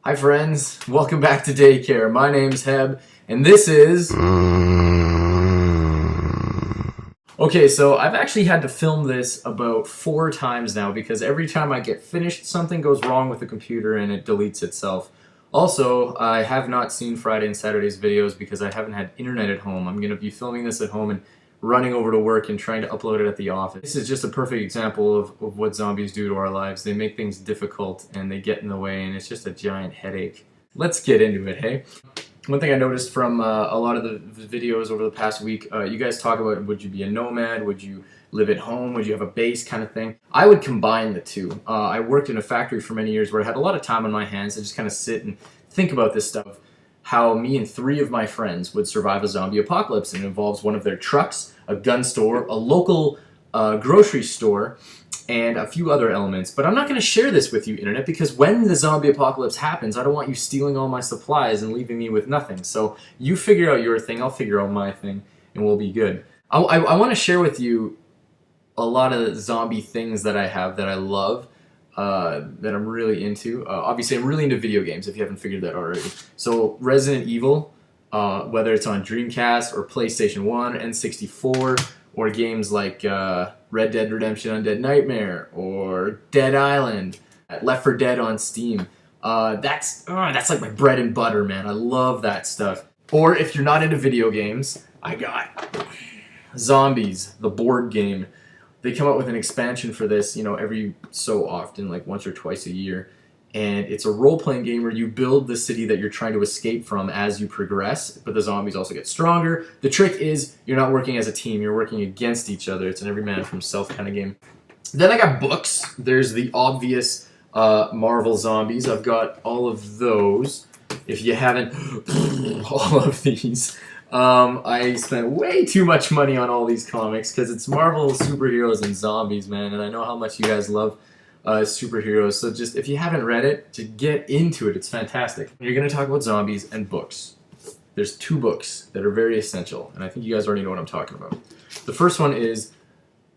Hi friends, welcome back to Daycare. My name's Hebb, and this is... Okay, so I've actually had to film this about 4 times now because every time I get finished, something goes wrong with the computer and it deletes itself. Also, I have not seen Friday and Saturday's videos because I haven't had internet at home. I'm going to be filming this at home and running over to work and trying to upload it at the office. This is just a perfect example of what zombies do to our lives. They make things difficult and they get in the way, and it's just a giant headache. Let's get into it, hey? One thing I noticed from a lot of the videos over the past week, you guys talk about, would you be a nomad, would you live at home, would you have a base kind of thing? I would combine the two. I worked in a factory for many years where I had a lot of time on my hands to just kind of sit and think about this stuff. How me and 3 of my friends would survive a zombie apocalypse, and it involves one of their trucks, a gun store, a local grocery store, and a few other elements. But I'm not going to share this with you, Internet, because when the zombie apocalypse happens, I don't want you stealing all my supplies and leaving me with nothing. So you figure out your thing, I'll figure out my thing, and we'll be good. I want to share with you a lot of zombie things that I have that I love, that I'm really into. Obviously, I'm really into video games, if you haven't figured that already. So Resident Evil, whether it's on Dreamcast or PlayStation 1, N64, or games like Red Dead Redemption Undead Nightmare, or Dead Island, Left 4 Dead on Steam. That's like my bread and butter, man. I love that stuff. Or if you're not into video games, I got Zombies, the board game. They come out with an expansion for this, you know, every so often, like once or twice a year. And it's a role-playing game where you build the city that you're trying to escape from as you progress, but the zombies also get stronger. The trick is you're not working as a team, you're working against each other. It's an every man for himself kind of game. Then I got books. There's the obvious Marvel zombies. I've got all of those. If you haven't, all of these. I spent way too much money on all these comics because it's Marvel superheroes and zombies, man, and I know how much you guys love superheroes, so just if you haven't read it, to get into it, it's fantastic. You're going to talk about zombies and books. There's 2 books that are very essential, and I think you guys already know what I'm talking about. The first one is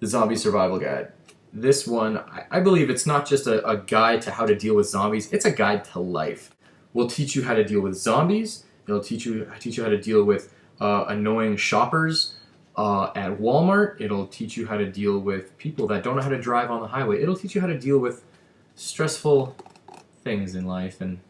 the Zombie Survival Guide. This one, I believe it's not just a guide to how to deal with zombies, it's a guide to life. We'll teach you how to deal with zombies, it'll teach you how to deal with annoying shoppers, at Walmart. It'll teach you how to deal with people that don't know how to drive on the highway. It'll teach you how to deal with stressful things in life, and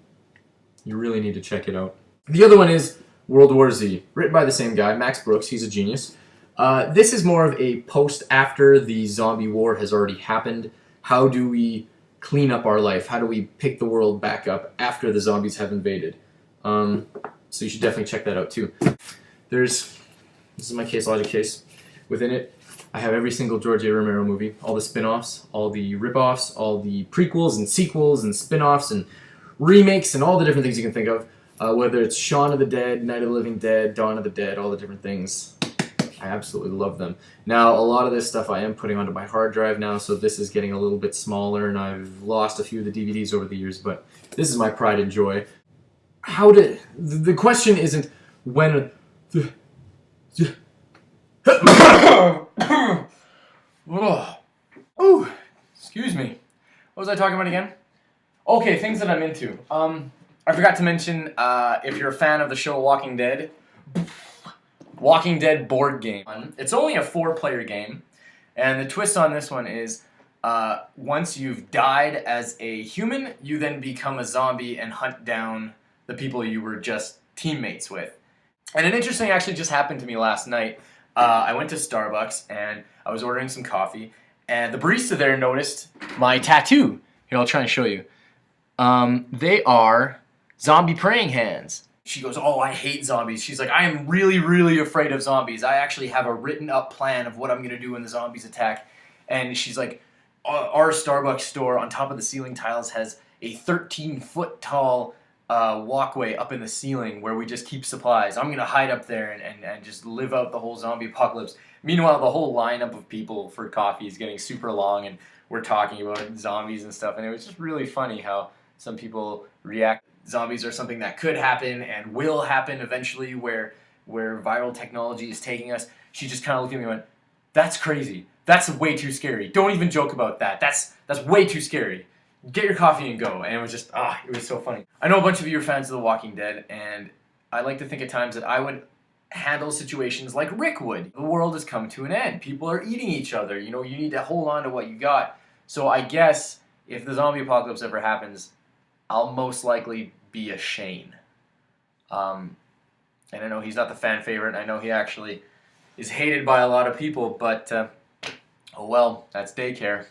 you really need to check it out. The other one is World War Z, written by the same guy, Max Brooks. He's a genius. This is more of a post after the zombie war has already happened. How do we clean up our life? How do we pick the world back up after the zombies have invaded? So you should definitely check that out too. This is my case logic case. Within it, I have every single George A. Romero movie, all the spin-offs, all the rip-offs, all the prequels and sequels and spin-offs and remakes and all the different things you can think of. Whether it's Shaun of the Dead, Night of the Living Dead, Dawn of the Dead, all the different things. I absolutely love them. Now, a lot of this stuff I am putting onto my hard drive now, so this is getting a little bit smaller, and I've lost a few of the DVDs over the years, but this is my pride and joy. The question isn't when... Oh, excuse me. What was I talking about again? Okay, things that I'm into. I forgot to mention, if you're a fan of the show Walking Dead board game. It's only a 4-player game, and the twist on this one is, once you've died as a human, you then become a zombie and hunt down the people you were just teammates with. And an interesting actually just happened to me last night. I went to Starbucks and I was ordering some coffee, and the barista there noticed my tattoo. Here, I'll try and show you. They are zombie praying hands. She goes, "Oh, I hate zombies." She's like, "I am really, really afraid of zombies. I actually have a written up plan of what I'm going to do when the zombies attack." And she's like, "Our Starbucks store on top of the ceiling tiles has a 13-foot tall walkway up in the ceiling where we just keep supplies. I'm going to hide up there and just live out the whole zombie apocalypse." Meanwhile, the whole lineup of people for coffee is getting super long, and we're talking about zombies and stuff, and it was just really funny how some people react. Zombies are something that could happen and will happen eventually, where viral technology is taking us. She just kind of looked at me and went, "That's crazy. That's way too scary. Don't even joke about that. That's way too scary." get your coffee and go. And it was just, it was so funny. I know a bunch of you are fans of The Walking Dead, and I like to think at times that I would handle situations like Rick would. The world has come to an end. People are eating each other. You know, you need to hold on to what you got. So I guess if the zombie apocalypse ever happens, I'll most likely be a Shane. And I know he's not the fan favorite. I know he actually is hated by a lot of people, but oh well, that's daycare.